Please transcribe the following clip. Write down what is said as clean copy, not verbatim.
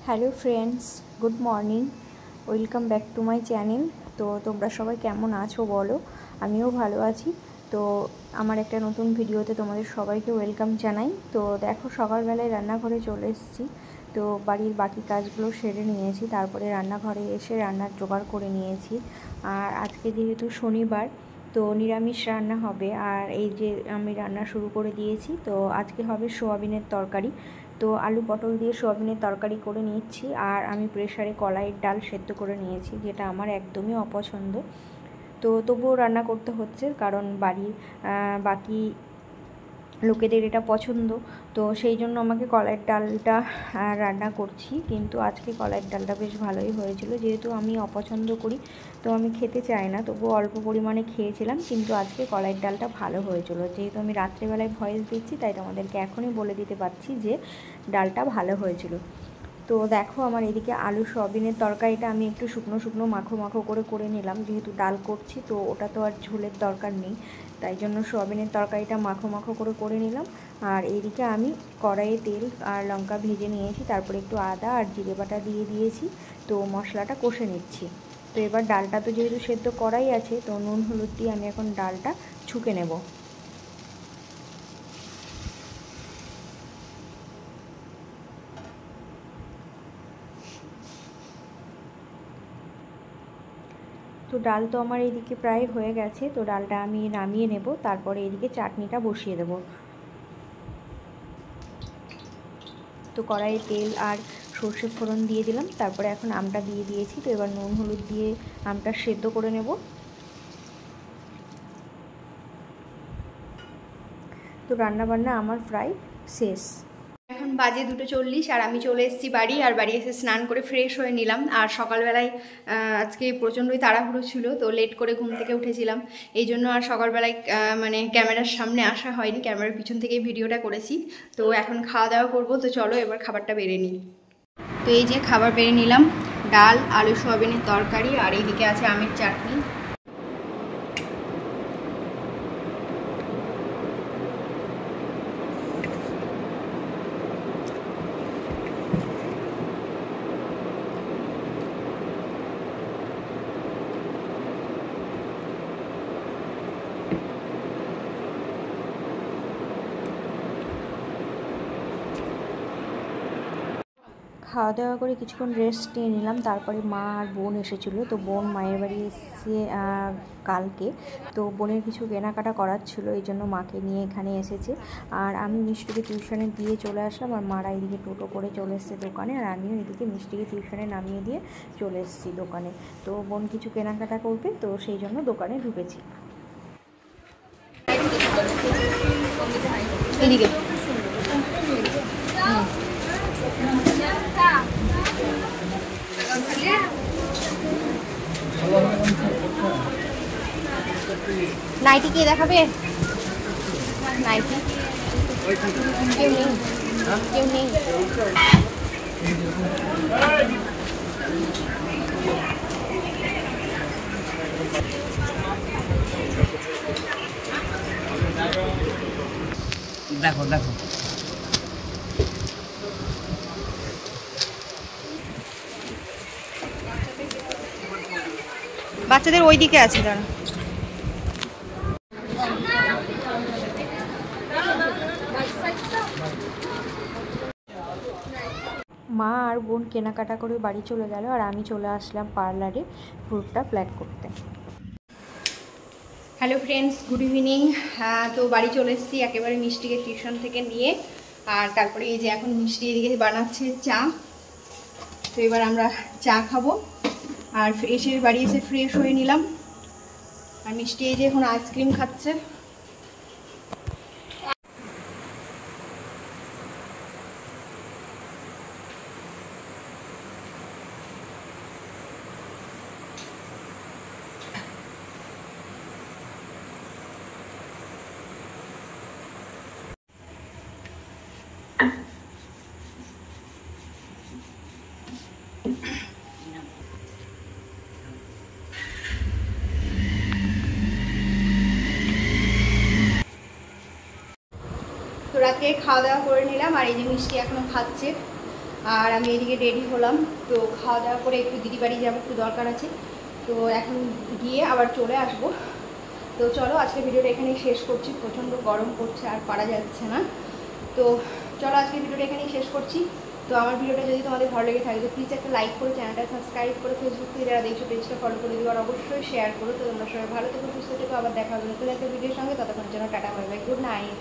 Hello friends, good morning. Welcome back to my channel. তো তোমরা সবাই কেমন আছো বলো? আমিও ভালো আছি। তো আমার একটা নতুন ভিডিওতে তোমাদের সবাইকে ওয়েলকাম জানাই। তো দেখো, সকালবেলায় রান্নাঘরে চলে এসেছি। তো বাড়ির বাকি কাজগুলো সেরে নিয়েছি, তারপরে রান্নাঘরে এসে রান্নার জোগাড় করে নিয়েছি। আর আজকে যেহেতু শনিবার, তো নিরামিষ রান্না হবে। আর এই যে আমি রান্না শুরু করে দিয়েছি। তো আজকে হবে সোয়াবিনের তরকারি। তো আলু পটল দিয়ে সোয়াবিনের তরকারি করে নিচ্ছি। আর আমি প্রেসারে কলাইয়ের ডাল সেদ্ধ করে নিয়েছি, যেটা আমার একদমই অপছন্দ। তো তবুও রান্না করতে হচ্ছে, কারণ বাড়ির বাকি লোকেদের এটা পছন্দ। তো সেই জন্য আমাকে কলাইয়ের ডালটা রান্না করছি। কিন্তু আজকে কলাইয়ের ডালটা বেশ ভালোই হয়েছিল। যেহেতু আমি অপছন্দ করি, তো আমি খেতে চাই না, তবুও অল্প পরিমাণে খেয়েছিলাম। কিন্তু আজকে কলাইয়ের ডালটা ভালো হয়েছিল। যেহেতু আমি রাত্রেবেলায় ভয়েস দিচ্ছি, তাই তোমাদেরকে এখনই বলে দিতে পারছি যে ডালটা ভালো হয়েছিল। তো দেখো, আমার এদিকে আলু সয়াবিনের তরকারিটা আমি একটু শুকনো শুকনো মাখো মাখো করে নিলাম। যেহেতু ডাল করছি, তো ওটা তো আর ঝোলের দরকার নেই, তাই জন্য সয়াবিনের তরকারিটা মাখো মাখো করে নিলাম। আর এইদিকে আমি কড়াইয়ে তেল আর লঙ্কা ভেজে নিয়েছি, তারপরে একটু আদা আর জিরে বাটা দিয়ে দিয়েছি। তো মশলাটা কষে নিচ্ছি। তো এবার ডালটা তো যেহেতু সেদ্ধ করাই আছে, তো নুন হলুদ দিয়ে আমি এখন ডালটা ছুঁকে নেব। তো ডাল তো আমার এইদিকে প্রায় হয়ে গেছে। তো ডালটা আমি নামিয়ে নেব, তারপরে এইদিকে চাটনিটা বসিয়ে দেব। তো কড়াইয়ে তেল আর সর্ষে ফোড়ন দিয়ে দিলাম, তারপরে এখন আমটা দিয়ে দিয়েছি। তো এবার নুন হলুদ দিয়ে আমটা সেদ্ধ করে নেব। তো রান্নাবান্না আমার প্রায় শেষ। এখন বাজে 2:40 আর আমি চলে এসেছি বাড়ি। আর বাড়ি এসে স্নান করে ফ্রেশ হয়ে নিলাম। আর সকালবেলায় আজকে প্রচণ্ডই তাড়াহুড়ো ছিল, তো লেট করে ঘুম থেকে উঠেছিলাম। এই জন্য আর সকালবেলায় মানে ক্যামেরার সামনে আসা হয়নি, ক্যামেরার পিছন থেকেই ভিডিওটা করেছি। তো এখন খাওয়া দাওয়া করবো। তো চলো এবার খাবারটা বেড়ে নিই। তো এই যে খাবার বেড়ে নিলাম, ডাল, আলু সয়াবিনের তরকারি, আর এইদিকে আছে আমের চাটনি। খাওয়া দাওয়া করে কিছুক্ষণ রেস্ট নিয়ে নিলাম। তারপরে মা আর বোন এসেছিলো। তো বোন মায়ের বাড়ি এসে কালকে, তো বোনের কিছু কেনাকাটা করার ছিল, এই জন্য মাকে নিয়ে এখানে এসেছে। আর আমি মিষ্টিকে টিউশনে দিয়ে চলে আসলাম। আর মারা এদিকে টোটো করে চলে এসছে দোকানে, আর আমিও এদিকে মিষ্টিকে টিউশনে নামিয়ে দিয়ে চলে এসেছি দোকানে। তো বোন কিছু কেনাকাটা করবে, তো সেই জন্য দোকানে ঢুকেছি। এদিকে নাইটি কে দেখাবে? নাইটি কেউ নেই, কেউ নেই। দেখো দেখো, বাচ্চাদের ওই দিকে আছে, দাঁড়া। মা আর বোন কেনাকাটা করে বাড়ি চলে গেল, আর আমি চলে আসলাম পার্লারে ভ্রুটা প্ল্যাক করতে। Hello friends, good evening. তো বাড়ি চলে এসেছি একেবারে মিষ্টিকে টিউশন থেকে নিয়ে। আর তারপরে এই যে এখন মিষ্টি এদিকে বানাচ্ছে চা। তো এবার আমরা চা খাবো। আর এসে বাড়ি এসে ফ্রেশ হয়ে নিলাম। আর মিষ্টি এই যে এখন আইসক্রিম খাচ্ছে। তো রাতে খাওয়া দাওয়া করে নিলাম। আর এই যে মিষ্টি এখনো খাচ্ছে। আর আমি এদিকে রেডি হলাম। তো খাওয়া দাওয়া করে একটু দিদি বাড়ি যাবো, একটু দরকার আছে। তো এখন গিয়ে আবার চলে আসবো। তো চলো আজকে ভিডিওটা এখানেই শেষ করছি, প্রচণ্ড গরম পড়ছে আর পারা যাচ্ছে না। তো চলো আজকে ভিডিওটা এখানেই শেষ করছি। তো আমার ভিডিওটা যদি তোমাদের ভালো লেগে থাকে তো প্লিজ একটা লাইক করো, চ্যানেলটা সাবস্ক্রাইব করো, ফেসবুক থেকে যারা দেখছো পেজটা ফলো করে দিও, আর অবশ্যই শেয়ার করো। তো তোমরা সবাই ভালো থেকো, সুস্থ থেকো, আবার দেখা হবে নতুন একটা ভিডিওর সঙ্গে। ততক্ষণ জন্য tata, bye bye, good night.